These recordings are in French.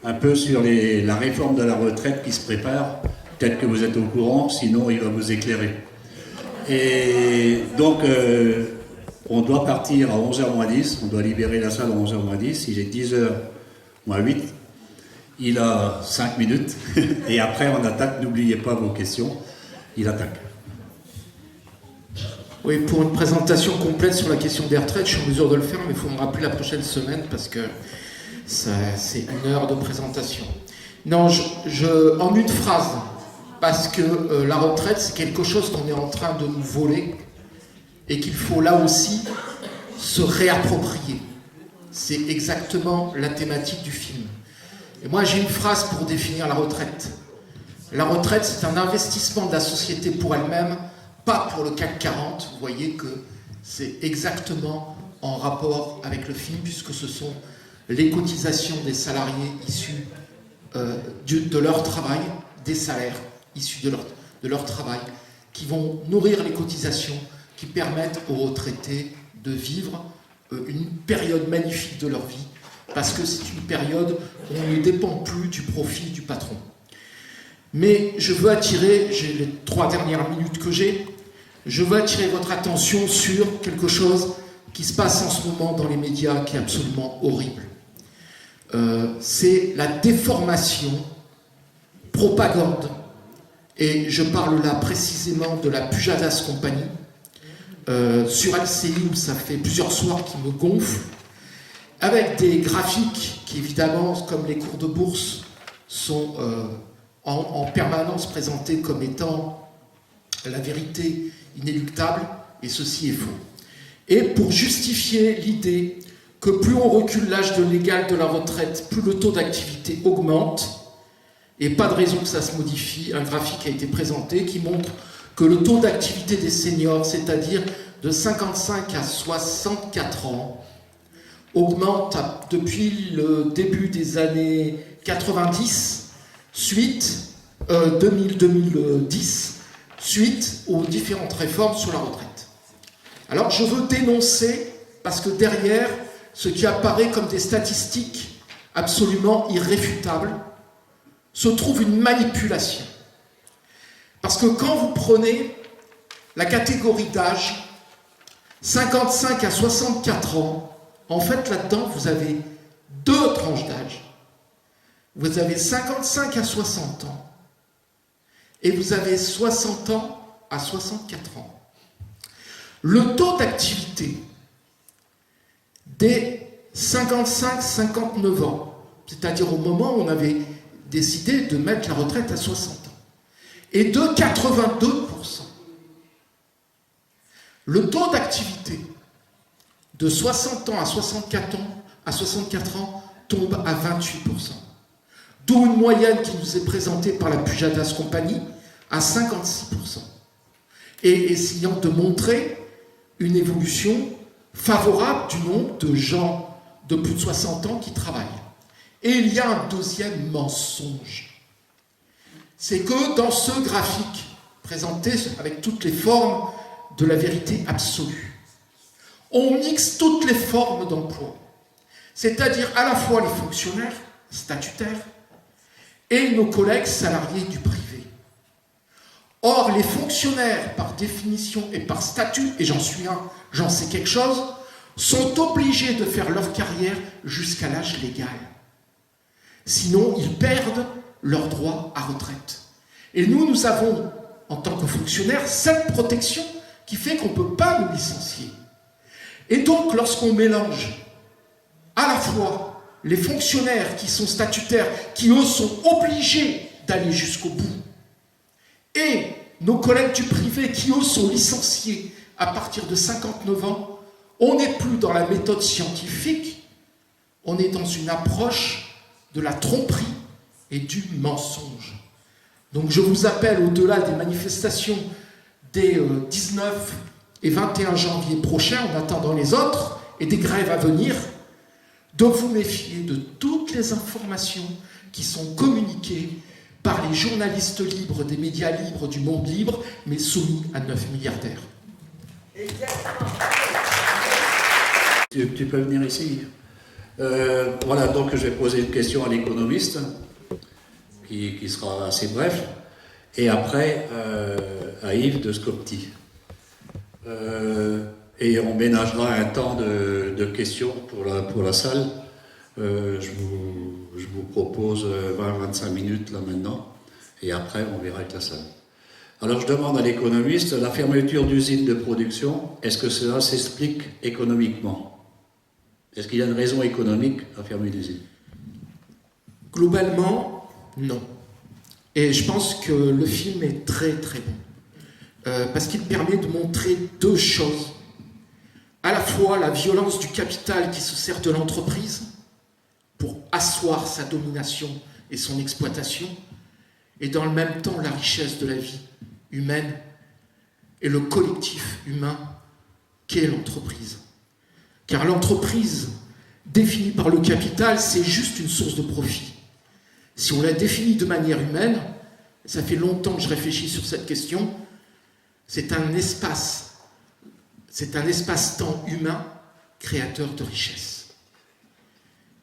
un peu sur la réforme de la retraite qui se prépare. Peut-être que vous êtes au courant, sinon il va vous éclairer. Et donc, on doit partir à 11h moins 10, on doit libérer la salle à 11h moins 10, il est 10h moins 8, il a 5 minutes, et après on attaque, n'oubliez pas vos questions, il attaque. Oui, pour une présentation complète sur la question des retraites, je suis en mesure de le faire, mais il faut me rappeler la prochaine semaine parce que c'est 1 heure de présentation. Non, en une phrase, parce que la retraite, c'est quelque chose qu'on est en train de nous voler et qu'il faut là aussi se réapproprier. C'est exactement la thématique du film. Et moi, j'ai une phrase pour définir la retraite. La retraite, c'est un investissement de la société pour elle-même, pas pour le CAC 40. Vous voyez que c'est exactement en rapport avec le film, puisque ce sont les cotisations des salariés issus de leur travail, des salaires issus de leur travail, qui vont nourrir les cotisations, qui permettent aux retraités de vivre une période magnifique de leur vie, parce que c'est une période où on ne dépend plus du profit du patron. Mais je veux attirer, j'ai les 3 dernières minutes que j'ai, je veux attirer votre attention sur quelque chose qui se passe en ce moment dans les médias qui est absolument horrible. C'est la déformation, propagande, et je parle là précisément de la Pujadas Company, sur LCI où ça fait plusieurs soirs qui me gonflent, avec des graphiques qui évidemment, comme les cours de bourse, sont en permanence présentés comme étant la vérité inéluctable, et ceci est faux. Et pour justifier l'idée que plus on recule l'âge légal de la retraite, plus le taux d'activité augmente, et pas de raison que ça se modifie, un graphique a été présenté qui montre que le taux d'activité des seniors, c'est-à-dire de 55 à 64 ans, augmente depuis le début des années 90, 2010, suite aux différentes réformes sur la retraite. Alors je veux dénoncer, parce que derrière, ce qui apparaît comme des statistiques absolument irréfutables, se trouve une manipulation. Parce que quand vous prenez la catégorie d'âge 55 à 64 ans, en fait là-dedans vous avez 2 tranches d'âge. Vous avez 55 à 60 ans et vous avez 60 ans à 64 ans. Le taux d'activité des 55-59 ans, c'est-à-dire au moment où on avait décidé de mettre la retraite à 60 ans, est de 82%. Le taux d'activité de 60 ans à 64 ans tombe à 28%. D'où une moyenne qui nous est présentée par la Pujadas Company à 56%. Et essayant de montrer une évolution favorable du nombre de gens de plus de 60 ans qui travaillent. Et il y a un deuxième mensonge. C'est que dans ce graphique présenté avec toutes les formes de la vérité absolue, on mixe toutes les formes d'emploi, c'est-à-dire à la fois les fonctionnaires statutaires et nos collègues salariés du privé. Or, les fonctionnaires, par définition et par statut, et j'en suis un, j'en sais quelque chose, sont obligés de faire leur carrière jusqu'à l'âge légal. Sinon, ils perdent leur droit à retraite. Et nous avons, en tant que fonctionnaires, cette protection qui fait qu'on ne peut pas nous licencier. Et donc, lorsqu'on mélange à la fois les fonctionnaires qui sont statutaires, qui eux sont obligés d'aller jusqu'au bout, et nos collègues du privé qui eux sont licenciés à partir de 59 ans, on n'est plus dans la méthode scientifique, on est dans une approche de la tromperie et du mensonge. Donc je vous appelle, au-delà des manifestations des 19 et 21 janvier prochains, en attendant les autres, et des grèves à venir, de vous méfier de toutes les informations qui sont communiquées par les journalistes libres, des médias libres, du monde libre, mais soumis à 9 milliardaires. Tu peux venir ici. Voilà, donc je vais poser une question à l'économiste, qui sera assez bref, et après à Yves de Scopti. Et on ménagera un temps de questions pour la salle. Je vous propose 20-25 minutes là maintenant, et après on verra avec la salle. Alors je demande à l'économiste, la fermeture d'usines de production, est-ce que cela s'explique économiquement? Est-ce qu'il y a une raison économique à fermer une usine? Globalement, non. Et je pense que le film est très très bon. Parce qu'il permet de montrer deux choses. À la fois la violence du capital qui se sert de l'entreprise pour asseoir sa domination et son exploitation, et dans le même temps la richesse de la vie humaine et le collectif humain qu'est l'entreprise. Car l'entreprise, définie par le capital, c'est juste une source de profit. Si on la définit de manière humaine, ça fait longtemps que je réfléchis sur cette question, c'est un espace-temps humain créateur de richesse.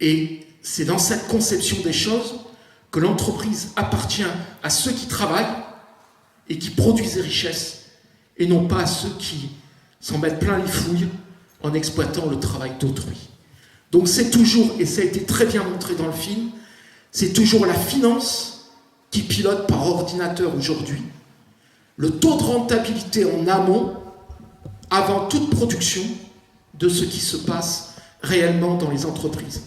Et c'est dans cette conception des choses que l'entreprise appartient à ceux qui travaillent et qui produisent des richesses, et non pas à ceux qui s'en mettent plein les fouilles en exploitant le travail d'autrui. Donc c'est toujours, et ça a été très bien montré dans le film, c'est toujours la finance qui pilote par ordinateur aujourd'hui le taux de rentabilité en amont, avant toute production, de ce qui se passe réellement dans les entreprises.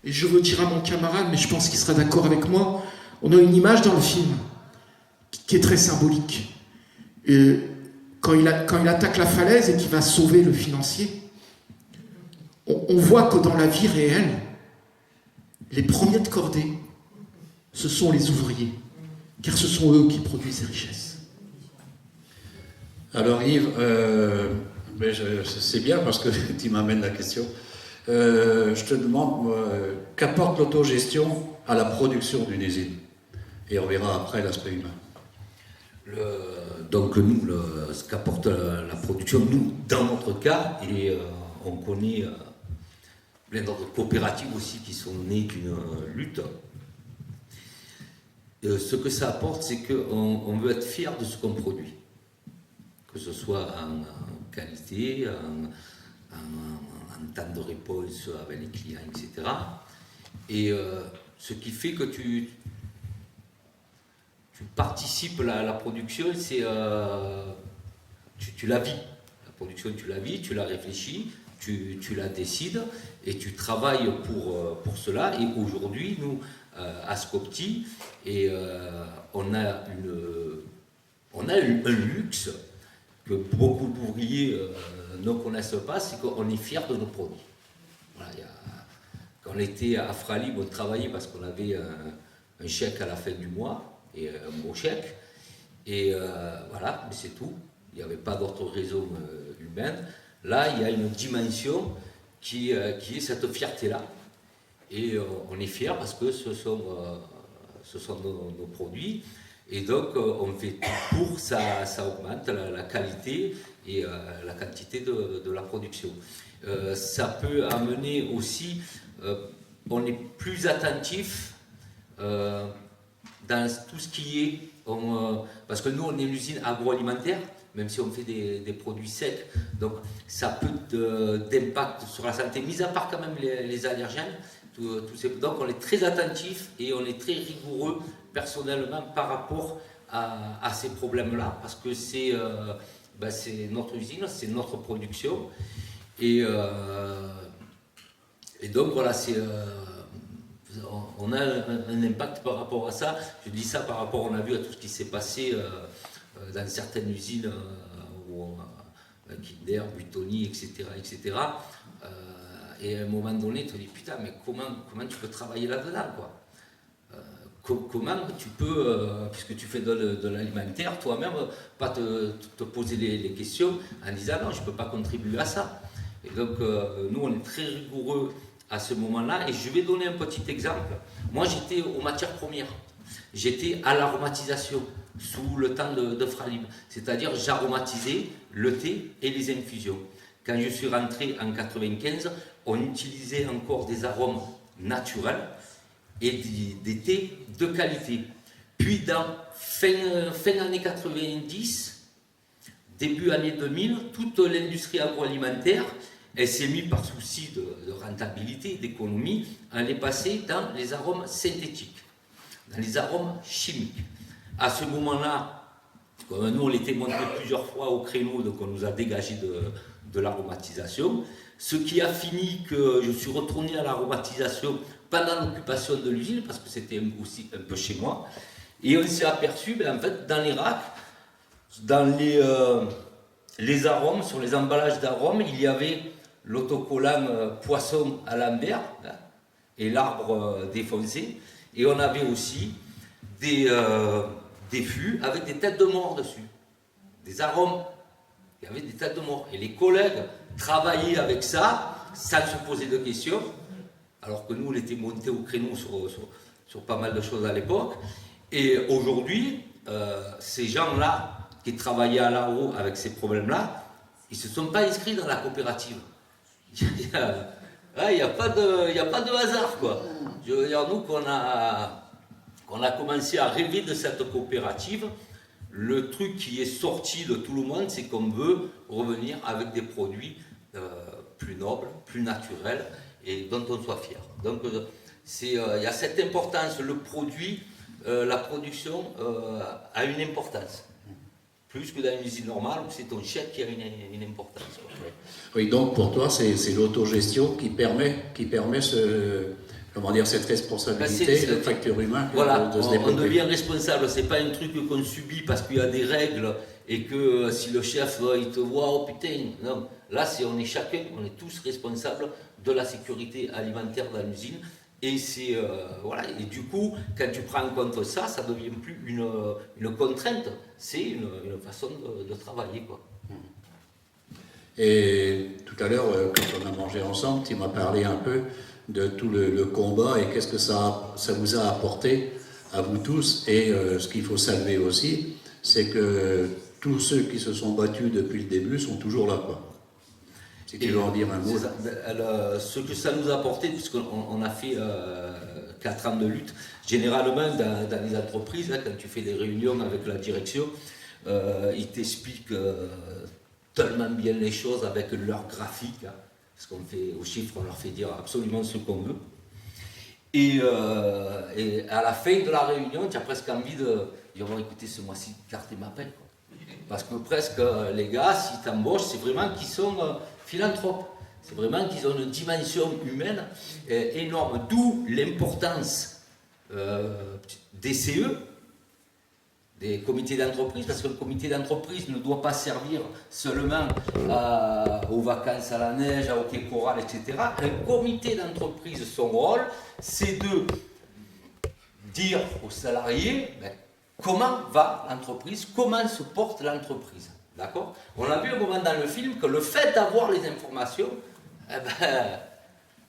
Et je veux dire à mon camarade, mais je pense qu'il sera d'accord avec moi, on a une image dans le film qui est très symbolique. Quand il attaque la falaise et qu'il va sauver le financier, on voit que dans la vie réelle, les premiers de cordée, ce sont les ouvriers, car ce sont eux qui produisent les richesses. Alors Yves, c'est bien parce que tu m'amènes la question. Je te demande, moi, qu'apporte l'autogestion à la production d'une usine? Et on verra après l'aspect humain. Donc nous, ce qu'apporte la production, nous, dans notre cas, et on connaît plein d'autres coopératives aussi qui sont nées d'une lutte. Ce que ça apporte, c'est qu'on veut être fier de ce qu'on produit. Que ce soit en qualité, en temps de réponse avec les clients, etc. Et ce qui fait que tu participes à la production, c'est tu la vis. La production, tu la vis, tu la réfléchis, tu la décides et tu travailles pour cela. Et aujourd'hui, nous, à Scopti, on a un luxe que beaucoup d'ouvriers ne connaissent pas, c'est qu'on est fiers de nos produits. Voilà, quand on était à Fralib, on travaillait parce qu'on avait un chèque à la fin du mois, et un beau chèque, et voilà, mais c'est tout. Il n'y avait pas d'autre raison humaine. Là, il y a une dimension qui est cette fierté-là, et on est fiers parce que ce sont nos produits. Et donc, on fait tout pour, ça augmente la qualité et la quantité de la production. Ça peut amener aussi, on est plus attentif dans tout ce qui est, parce que nous, on est une usine agroalimentaire, même si on fait des produits secs, donc ça peut d'impact sur la santé, mis à part quand même les allergènes. Donc on est très attentif et on est très rigoureux personnellement par rapport à ces problèmes-là, parce que c'est notre usine, c'est notre production, et donc voilà, on a un impact par rapport à ça. Je dis ça par rapport, on a vu à tout ce qui s'est passé dans certaines usines, Kinder, Buitoni, etc. Et à un moment donné, tu te dis, putain, mais comment tu peux travailler là-dedans, quoi? Comment tu peux, puisque tu fais de l'alimentaire, toi-même, pas te poser les questions en disant, non, je ne peux pas contribuer à ça. Et donc, nous, on est très rigoureux à ce moment-là. Et je vais donner un petit exemple. Moi, j'étais aux matières premières. J'étais à l'aromatisation, sous le temps de Fralib. C'est-à-dire, j'aromatisais le thé et les infusions. Quand je suis rentré en 95, on utilisait encore des arômes naturels et des thés de qualité. Puis dans fin années 90, début année 2000, toute l'industrie agroalimentaire, elle s'est mise par souci de rentabilité, d'économie, à les passer dans les arômes synthétiques, dans les arômes chimiques. À ce moment-là, comme nous on l'était montré plusieurs fois au créneau, donc on nous a dégagé de l'aromatisation, ce qui a fini que je suis retourné à l'aromatisation pendant l'occupation de l'usine, parce que c'était aussi un peu chez moi, et on s'est aperçu, en fait, dans les racks, dans les arômes, sur les emballages d'arômes, il y avait l'autocollant poisson à l'ambert, hein, et l'arbre défoncé, et on avait aussi des fûts avec des têtes de mort dessus, des arômes, il y avait des têtes de mort, et les collègues travaillaient avec ça, sans se poser de questions, alors que nous, on était montés au créneau sur pas mal de choses à l'époque. Et aujourd'hui, ces gens-là qui travaillaient à l'agro avec ces problèmes-là, ils ne se sont pas inscrits dans la coopérative. Il n'y a pas de hasard, quoi. Je veux dire, nous, qu'on a commencé à rêver de cette coopérative, le truc qui est sorti de tout le monde, c'est qu'on veut revenir avec des produits plus nobles, plus naturels, et dont on soit fier. Donc, il y a cette importance, le produit, la production a une importance. Plus que dans une usine normale où c'est ton chef qui a une importance. Oui, donc pour toi, c'est l'autogestion qui permet cette responsabilité, le facteur humain de se développer. On devient responsable, c'est pas un truc qu'on subit parce qu'il y a des règles et que si le chef il te voit, oh putain, non. Là, on est chacun, on est tous responsables de la sécurité alimentaire dans l'usine. Et et du coup, quand tu prends en compte ça, ça ne devient plus une contrainte, c'est une façon de travailler, quoi. Et tout à l'heure, quand on a mangé ensemble, tu m'as parlé un peu de tout le combat et qu'est-ce que ça vous a apporté à vous tous. Et ce qu'il faut saluer aussi, c'est que tous ceux qui se sont battus depuis le début sont toujours là, quoi. Si tu veux en dire un mot. Ce que ça nous a apporté, puisqu'on a fait 4 ans de lutte, généralement dans les entreprises, quand tu fais des réunions avec la direction, ils t'expliquent tellement bien les choses avec leur graphique, hein, parce qu'on fait aux chiffres, on leur fait dire absolument ce qu'on veut. Et à la fin de la réunion, tu as presque envie de dire bon, écoutez, ce mois-ci, carte m'appelle. Parce que presque les gars, s'ils t'embauchent, c'est vraiment qu'ils sont philanthropes. C'est vraiment qu'ils ont une dimension humaine énorme. D'où l'importance des CE, des comités d'entreprise, parce que le comité d'entreprise ne doit pas servir seulement aux vacances à la neige, à hockey choral, etc. Un comité d'entreprise, son rôle, c'est de dire aux salariés comment va l'entreprise, comment se porte l'entreprise. D'accord ? On a vu un moment dans le film que le fait d'avoir les informations,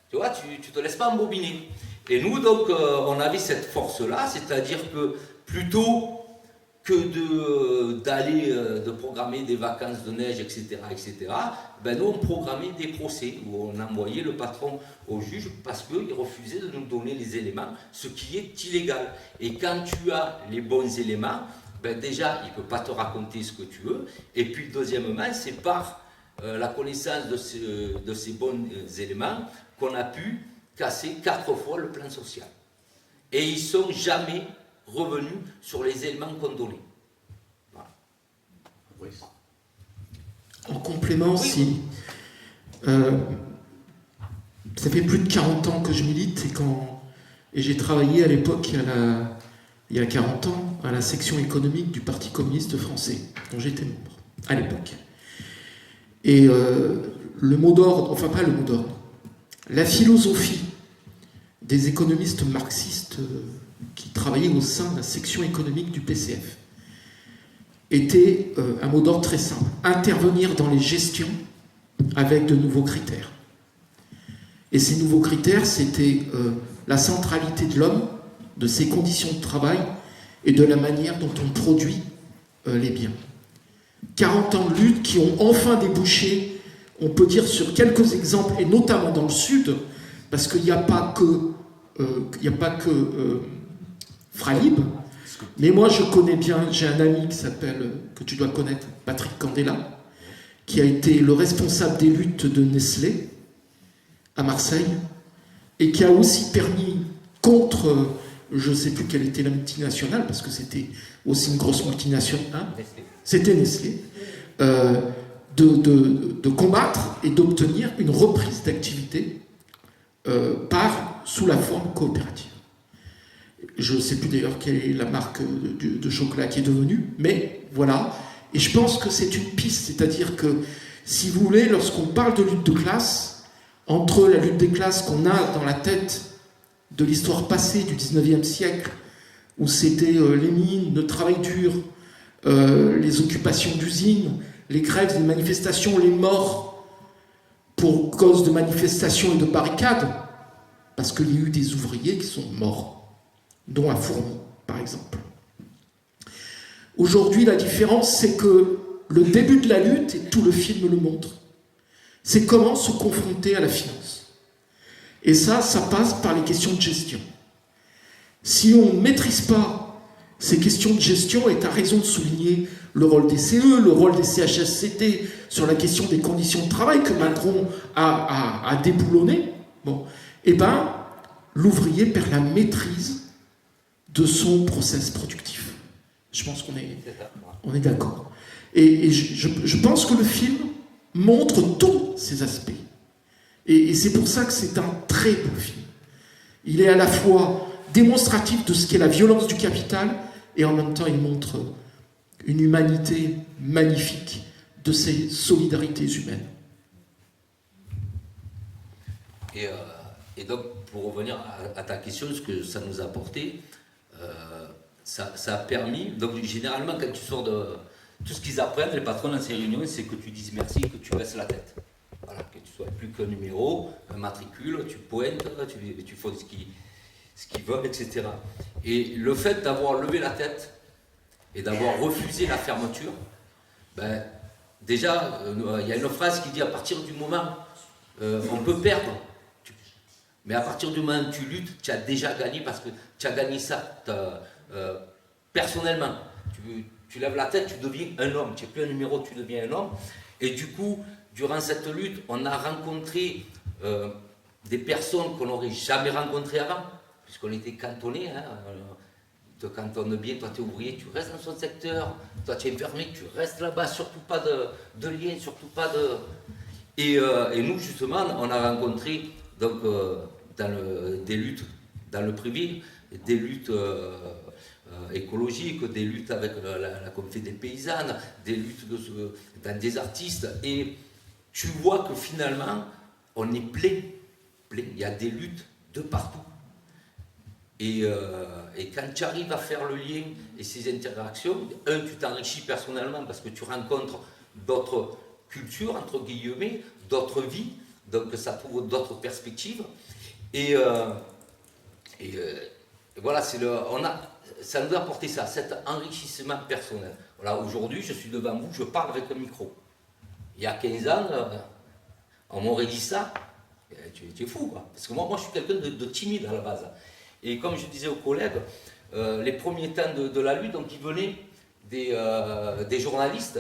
tu vois, tu te laisses pas embobiner. Et nous, donc, on avait cette force-là, c'est-à-dire que plutôt que de programmer des vacances de neige, etc., nous, on programmait des procès où on envoyait le patron au juge parce qu'il refusait de nous donner les éléments, ce qui est illégal. Et quand tu as les bons éléments, déjà, il ne peut pas te raconter ce que tu veux. Et puis, deuxièmement, c'est par la connaissance de ces bons éléments qu'on a pu casser 4 fois le plan social. Et ils ne sont jamais revenus sur les éléments qu'on donnait. Voilà. Oui. En complément, oui. Ça fait plus de 40 ans que je milite et j'ai travaillé à l'époque, il y a 40 ans, à la section économique du Parti communiste français, dont j'étais membre, à l'époque. Et le mot d'ordre, enfin pas le mot d'ordre, la philosophie des économistes marxistes qui travaillaient au sein de la section économique du PCF était un mot d'ordre très simple, intervenir dans les gestions avec de nouveaux critères. Et ces nouveaux critères, c'était la centralité de l'homme, de ses conditions de travail et de la manière dont on produit les biens. 40 ans de lutte qui ont enfin débouché on peut dire sur quelques exemples, et notamment dans le Sud, parce qu'il n'y a pas que, Fralib, mais moi je connais bien, j'ai un ami qui s'appelle, que tu dois connaître, Patrick Candela, qui a été le responsable des luttes de Nestlé à Marseille, et qui a aussi permis contre, je ne sais plus quelle était la multinationale, parce que c'était aussi une grosse multinationale, hein, c'était Nestlé, de combattre et d'obtenir une reprise d'activité sous la forme coopérative. Je ne sais plus d'ailleurs quelle est la marque de chocolat qui est devenue, mais voilà. Et je pense que c'est une piste, c'est-à-dire que, si vous voulez, lorsqu'on parle de lutte de classe, entre la lutte des classes qu'on a dans la tête de l'histoire passée du 19e siècle, où c'était les mines, le travail dur, les occupations d'usines, les grèves, les manifestations, les morts pour cause de manifestations et de barricades, parce qu'il y a eu des ouvriers qui sont morts, dont à Fourmi, par exemple. Aujourd'hui, la différence, c'est que le début de la lutte, et tout le film le montre, c'est comment se confronter à la finance. Et ça passe par les questions de gestion. Si on ne maîtrise pas ces questions de gestion, et tu as raison de souligner le rôle des CE, le rôle des CHSCT sur la question des conditions de travail que Macron a déboulonné, bon, eh ben, l'ouvrier perd la maîtrise de son process productif. Je pense qu'on est d'accord. Et je pense que le film montre tous ces aspects. Et c'est pour ça que c'est un très beau film. Il est à la fois démonstratif de ce qu'est la violence du capital, et en même temps il montre une humanité magnifique de ces solidarités humaines. Et donc, pour revenir à ta question, ce que ça nous a apporté, ça a permis, donc généralement quand tu sors de tout ce qu'ils apprennent, les patrons dans ces réunions, c'est que tu dises merci, que tu baisses la tête. Voilà, que tu sois plus qu'un numéro, un matricule, tu pointes, tu fais ce qu'ils veulent, etc. Et le fait d'avoir levé la tête et d'avoir refusé la fermeture, ben, déjà, il y a une phrase qui dit à partir du moment on peut perdre, mais à partir du moment où tu luttes, tu as déjà gagné parce que tu as gagné ça personnellement. Tu lèves la tête, tu deviens un homme, tu n'es plus un numéro, tu deviens un homme. Et du coup, durant cette lutte, on a rencontré des personnes qu'on n'aurait jamais rencontrées avant, puisqu'on était cantonnés. Hein, te cantonne bien, toi tu es ouvrier, tu restes dans son secteur, toi tu es infirmier, tu restes là-bas, surtout pas de lien, surtout pas de... Et nous, justement, on a rencontré donc, des luttes dans le privé, des luttes écologiques, des luttes avec la communauté des paysannes, des luttes dans des artistes, et tu vois que finalement, on est plein, il y a des luttes de partout. Et quand tu arrives à faire le lien et ces interactions, tu t'enrichis personnellement parce que tu rencontres d'autres cultures, entre guillemets, d'autres vies, donc ça trouve d'autres perspectives. Et voilà, ça nous a apporté ça, cet enrichissement personnel. Voilà, aujourd'hui, je suis devant vous, je parle avec un micro. Il y a 15 ans, on m'aurait dit ça, tu es fou, quoi. Parce que moi je suis quelqu'un de timide à la base. Et comme je disais aux collègues, les premiers temps de la lutte, donc il venait des journalistes,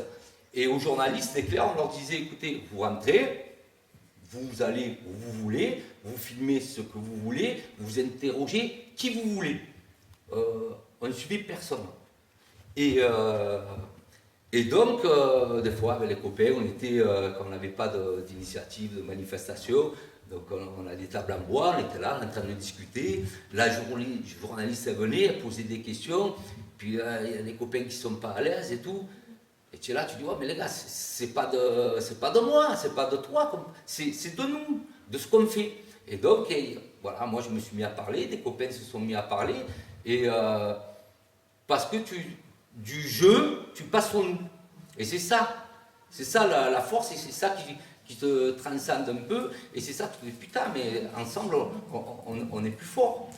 et aux journalistes, c'est clair, on leur disait, écoutez, vous rentrez, vous allez où vous voulez, vous filmez ce que vous voulez, vous interrogez qui vous voulez. On ne suivait personne. Et donc, des fois, avec les copains, quand on n'avait pas d'initiative, de manifestation, donc on a des tables en bois, on était là, on est en train de discuter. La journaliste venait, elle posait des questions, puis il y a des copains qui ne sont pas à l'aise et tout. Et tu es là, tu dis, oh, mais les gars, c'est pas de moi, c'est pas de toi, c'est de nous, de ce qu'on fait. Et donc, voilà, moi je me suis mis à parler, des copains se sont mis à parler, et parce que du jeu, tu passes au nous. Et c'est ça la force, et c'est ça qui te transcende un peu, et c'est ça que tu dis, putain, mais ensemble, on est plus fort.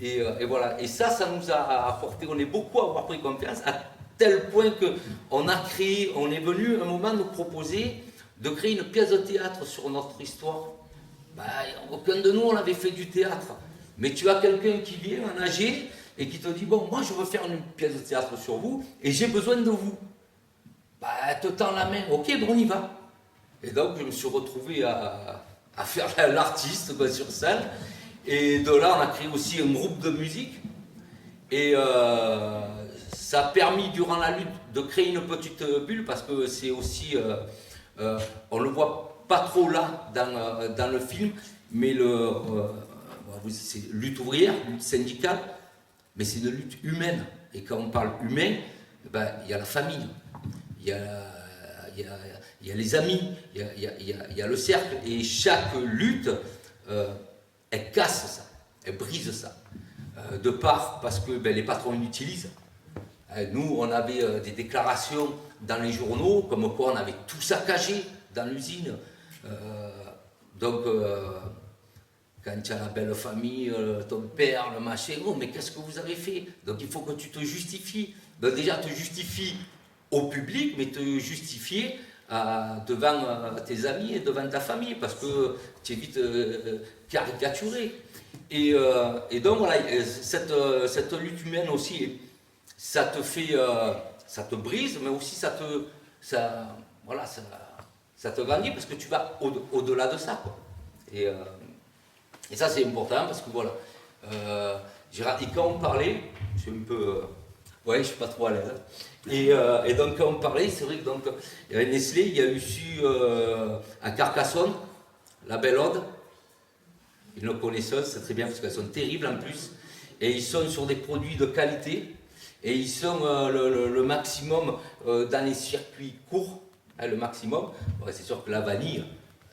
Et voilà, et ça nous a apporté, on est beaucoup à avoir pris confiance, à tel point qu'on a créé, on est venu un moment nous proposer de créer une pièce de théâtre sur notre histoire. Ben, aucun de nous, on avait fait du théâtre. Mais tu as quelqu'un qui vient en AG et qui te dit, bon, moi je veux faire une pièce de théâtre sur vous et j'ai besoin de vous. Ben, te tends la main, ok, bon, on y va. Et donc je me suis retrouvé à faire l'artiste sur scène. Et de là, on a créé aussi un groupe de musique. Et ça a permis, durant la lutte, de créer une petite bulle, parce que c'est aussi, on ne le voit pas trop là, dans le film, mais c'est lutte ouvrière, lutte syndicale, mais c'est une lutte humaine. Et quand on parle humain, ben, il y a la famille, il y a les amis, il y a le cercle, et chaque lutte, elle casse ça, elle brise ça. De part, parce que ben, les patrons l'utilisent. Nous, on avait des déclarations dans les journaux, comme quoi on avait tout saccagé dans l'usine. Donc, quand tu as la belle famille, ton père, le machin, oh, mais qu'est-ce que vous avez fait? Donc, il faut que tu te justifies. Donc, déjà, te justifies au public, mais te justifier devant tes amis et devant ta famille, parce que tu es vite caricaturé. Et donc voilà, cette lutte humaine aussi, ça te fait, ça te brise, mais aussi ça te grandit, parce que tu vas au-delà de ça, quoi. Et ça c'est important, parce que voilà, et quand on parlait, je suis un peu, ouais, je suis pas trop à l'aise. Et donc quand on parlait, c'est vrai que donc il y avait Nestlé, il y a eu à Carcassonne, la Belle Ode. Ils le connaissent, c'est très bien parce qu'elles sont terribles en plus. Et ils sont sur des produits de qualité. Et ils sont le maximum dans les circuits courts. Hein, le maximum. Ouais, c'est sûr que la vanille,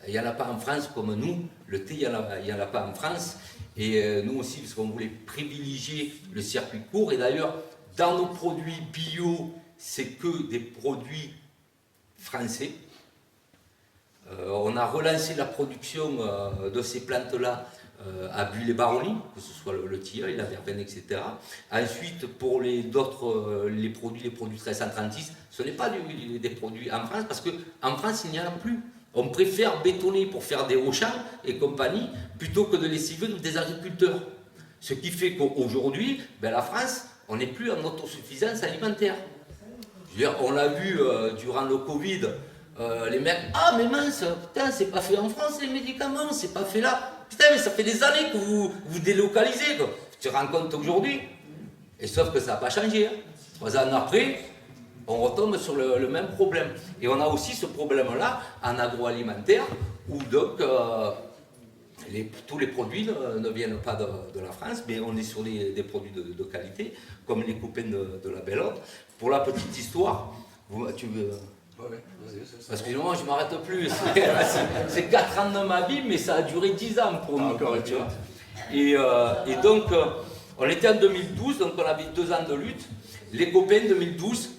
il n'y en a pas en France comme nous. Le thé, il n'y en a pas en France. Et nous aussi, parce qu'on voulait privilégier le circuit court. Et d'ailleurs, dans nos produits bio, c'est que des produits français. On a relancé la production de ces plantes-là à Buis-les-Baronnies, que ce soit le tilleul, la verveine, etc. Ensuite, pour les produits 1336, ce n'est pas des produits en France, parce qu'en France, il n'y en a plus. On préfère bétonner pour faire des Auchan et compagnie, plutôt que de laisser vivre des agriculteurs. Ce qui fait qu'aujourd'hui, ben, la France, on n'est plus en autosuffisance alimentaire. Je veux dire, on l'a vu durant le Covid, les mecs, ah mais mince, putain, c'est pas fait en France les médicaments, c'est pas fait là. Putain, mais ça fait des années que vous délocalisez, quoi. Tu te rends compte aujourd'hui. Et sauf que ça n'a pas changé. Hein. 3 ans après, on retombe sur le même problème. Et on a aussi ce problème-là en agroalimentaire, où donc tous les produits ne viennent pas de la France, mais on est sur des produits de qualité, comme les copains de la Belle Ode. Pour la petite histoire, tu veux... Ouais, parce que moi je ne m'arrête plus, c'est 4 ans de ma vie, mais ça a duré 10 ans pour nous. Encore, tu vois. Et donc, on était en 2012, donc on avait 2 ans de lutte. Les copains 2012,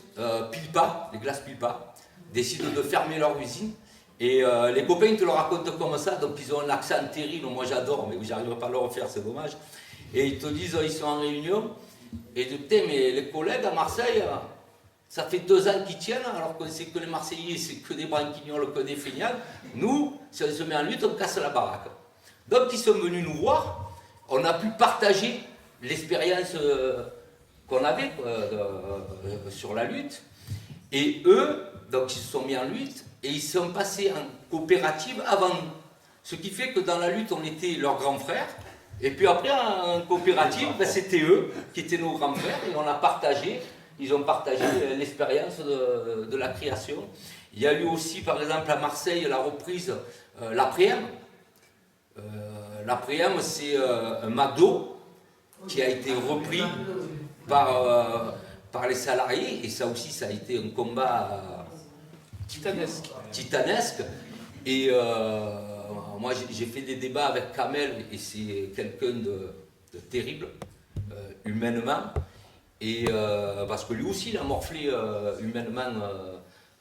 Pilpa, les glaces Pilpa, décident de fermer leur usine. Et les copains te le racontent comme ça, donc ils ont un accent terrible, moi j'adore, mais j'arriverai pas à le refaire, c'est dommage. Et ils te disent, ils sont en réunion, et ils disent, putain, mais les collègues à Marseille, ça fait 2 ans qu'ils tiennent, alors que c'est que les Marseillais, c'est que des branquignoles, que des feignants. Nous, si on se met en lutte, on casse la baraque. Donc ils sont venus nous voir, on a pu partager l'expérience qu'on avait sur la lutte. Et eux, donc ils se sont mis en lutte, et ils sont passés en coopérative avant nous. Ce qui fait que dans la lutte, on était leurs grands frères, et puis après en coopérative, ben, c'était eux qui étaient nos grands frères, et on a partagé. Ils ont partagé l'expérience de la création. Il y a eu aussi, par exemple, à Marseille, la reprise l'Après-m. L'Après-m, c'est un McDo qui a été repris par les salariés. Et ça aussi, ça a été un combat titanesque. Et moi, j'ai fait des débats avec Kamel, et c'est quelqu'un de terrible, humainement. Et parce que lui aussi, il a morflé humainement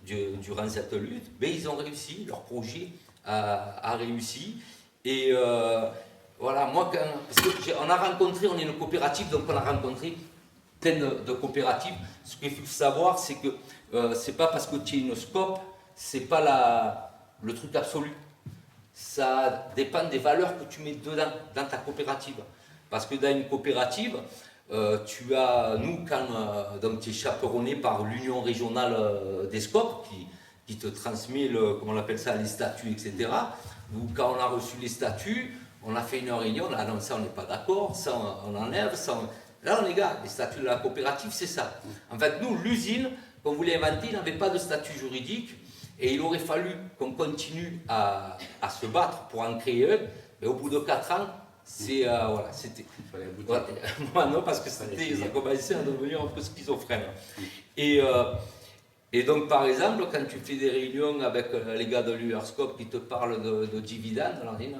durant cette lutte, mais ils ont réussi, leur projet a réussi. Et voilà, moi, parce qu'on a rencontré, on est une coopérative, donc on a rencontré plein de coopératives. Ce qu'il faut savoir, c'est que c'est pas parce que tu es une SCOP, c'est pas le truc absolu. Ça dépend des valeurs que tu mets dedans, dans ta coopérative. Parce que dans une coopérative, tu as, nous, quand donc tu es chaperonné par l'union régionale des SCOP, qui te transmet, comment on appelle ça, les statuts, etc. Où quand on a reçu les statuts, on a fait une réunion, on a annoncé ça on n'est pas d'accord, ça on enlève, ça on... Là, les gars, les statuts de la coopérative, c'est ça. En fait, nous, l'usine qu'on voulait inventer, il n'avait pas de statut juridique, et il aurait fallu qu'on continue à se battre pour en créer un, mais au bout de 4 ans, c'est voilà, c'était. Voilà. Moi non, parce que ça commençait à devenir un peu schizophrène. Et donc, par exemple, quand tu fais des réunions avec les gars de l'URSCOP qui te parlent de dividendes, on a dit non.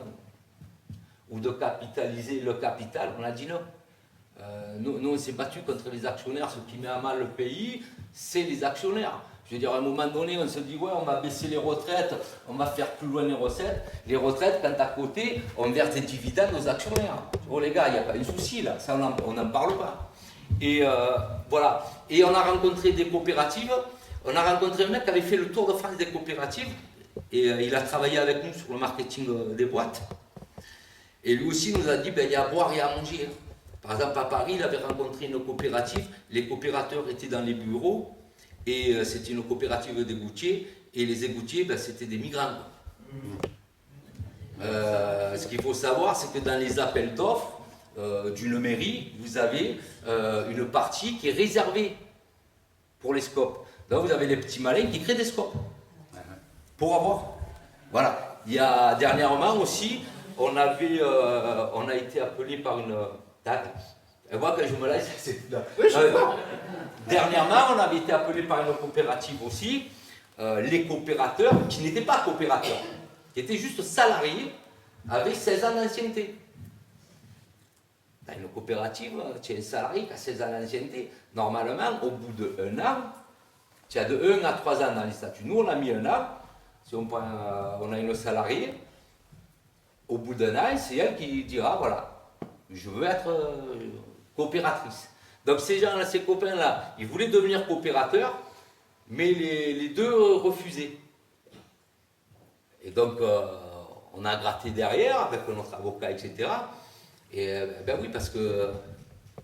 Ou de capitaliser le capital, on a dit non. Nous, on s'est battu contre les actionnaires. Ce qui met à mal le pays, c'est les actionnaire. Je veux dire, à un moment donné, on se dit, ouais, on va baisser les retraites, on va faire plus loin les recettes. Les retraites, quand à côté, on verse des dividendes aux actionnaires. Oh les gars, il n'y a pas de souci là, ça on n'en parle pas. Et voilà. Et on a rencontré des coopératives. On a rencontré un mec qui avait fait le tour de France des coopératives. Et il a travaillé avec nous sur le marketing des boîtes. Et lui aussi nous a dit, ben, il y a à boire et à manger. Par exemple, à Paris, il avait rencontré une coopérative. Les coopérateurs étaient dans les bureaux. Et c'était une coopérative d'égoutiers, et les égoutiers, ben, c'était des migrants. Ce qu'il faut savoir, c'est que dans les appels d'offres d'une mairie, vous avez une partie qui est réservée pour les scopes. Donc vous avez les petits malins qui créent des scopes. Pour avoir. Voilà. Il y a dernièrement aussi, on a été appelé par une... Et moi, quand je me laisse, c'est... Oui, dernièrement, on avait été appelé par une coopérative aussi, les coopérateurs, qui n'étaient pas coopérateurs, qui étaient juste salariés, avaient 16 ans d'ancienneté. Dans une coopérative, tu es un salarié qui a 16 ans d'ancienneté. Normalement, au bout d'1 an, tu as de 1 à 3 ans dans les statuts. Nous, on a mis 1 an. Si on a une salariée, au bout d'1 an, c'est elle qui dira, voilà, je veux être coopératrice. Donc ces gens-là, ces copains-là, ils voulaient devenir coopérateurs, mais les deux refusaient. Et donc, on a gratté derrière avec notre avocat, etc. Et ben oui, parce que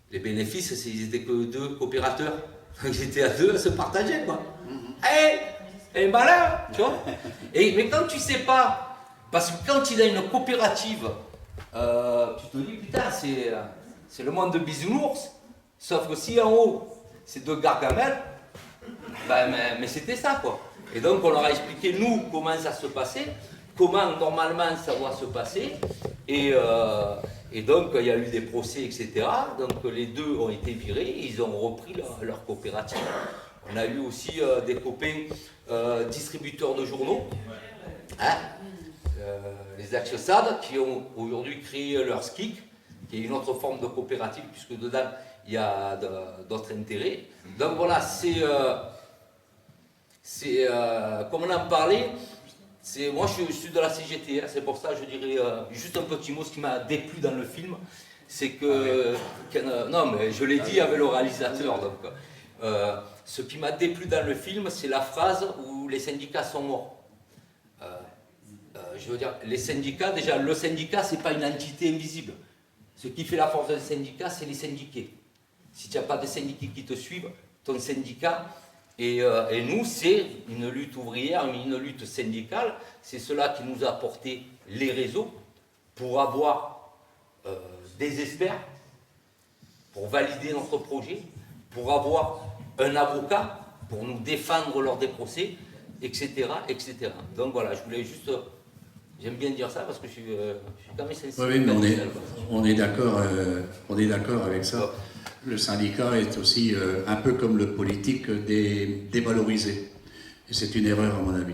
les bénéfices, ils n'étaient que 2 coopérateurs. Ils étaient à 2 à se partager, quoi. Et malin, tu vois. Mais quand tu sais pas, parce que quand il a une coopérative, tu te dis, putain, c'est le monde de bisounours. Sauf que si en haut, c'est 2 gargamels, ben, mais c'était ça, quoi. Et donc, on leur a expliqué, nous, comment ça se passait, comment, normalement, ça doit se passer. Et donc, il y a eu des procès, etc. Donc, les 2 ont été virés, et ils ont repris leur coopérative. On a eu aussi des copains distributeurs de journaux, hein, les Axiosad, qui ont aujourd'hui créé leur SKIC, qui est une autre forme de coopérative, puisque dedans, il y a d'autres intérêts. Donc voilà, comme on en parlait, moi je suis de la CGT, hein, c'est pour ça je dirais juste un petit mot. Ce qui m'a déplu dans le film, c'est que, non mais je l'ai dit avec le réalisateur, donc, ce qui m'a déplu dans le film, c'est la phrase où les syndicats sont morts. Je veux dire, les syndicats, déjà le syndicat c'est pas une entité invisible. Ce qui fait la force d'un syndicat, c'est les syndiqués. Si tu n'as pas de syndiqués qui te suivent, ton syndicat, et nous, c'est une lutte ouvrière, une lutte syndicale, c'est cela qui nous a apporté les réseaux pour avoir des experts, pour valider notre projet, pour avoir un avocat, pour nous défendre lors des procès, etc., etc. Donc voilà, je voulais juste... J'aime bien dire ça parce que je suis quand même sensible. Oui, mais on est d'accord avec ça. Le syndicat est aussi un peu comme le politique dévalorisé. Et c'est une erreur à mon avis.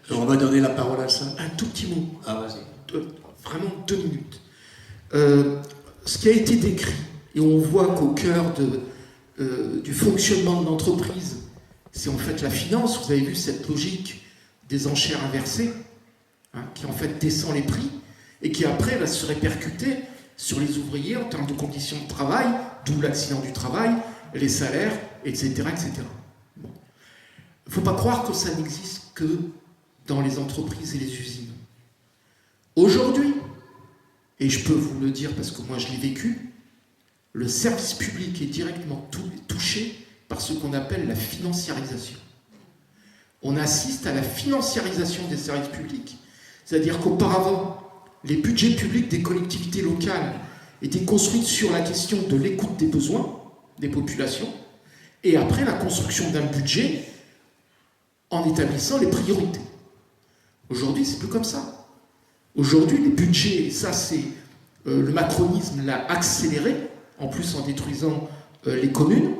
Alors, on va donner la parole à ça. Un tout petit mot. Ah, vas-y. Vraiment 2 minutes. Ce qui a été décrit, et on voit qu'au cœur du fonctionnement de l'entreprise, c'est en fait la finance. Vous avez vu cette logique des enchères inversées, hein, qui en fait descend les prix et qui après va se répercuter sur les ouvriers en termes de conditions de travail, d'où l'accident du travail, les salaires, etc. etc. Bon. Il ne faut pas croire que ça n'existe que dans les entreprises et les usines. Aujourd'hui, et je peux vous le dire parce que moi je l'ai vécu, le service public est directement touché par ce qu'on appelle la financiarisation. On assiste à la financiarisation des services publics, c'est-à-dire qu'auparavant, les budgets publics des collectivités locales étaient construits sur la question de l'écoute des besoins des populations, et après la construction d'un budget en établissant les priorités. Aujourd'hui, c'est plus comme ça. Aujourd'hui, les budgets, ça c'est le macronisme l'a accéléré, en plus en détruisant les communes.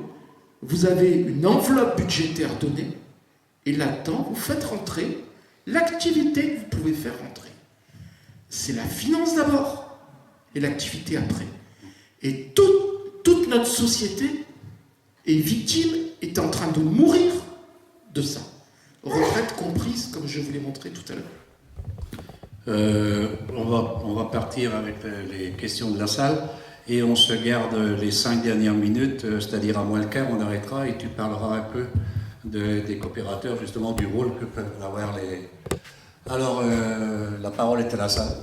Vous avez une enveloppe budgétaire donnée, et là-dedans, vous faites rentrer l'activité que vous pouvez faire rentrer. C'est la finance d'abord, et l'activité après. Et toute notre société est victime, est en train de mourir de ça. Retraite comprise, comme je vous l'ai montré tout à l'heure. On va partir avec les questions de la salle et on se garde les 5 dernières minutes, c'est-à-dire à moins le quart, on arrêtera et tu parleras un peu des coopérateurs, justement du rôle que peuvent avoir les... Alors, la parole est à la salle.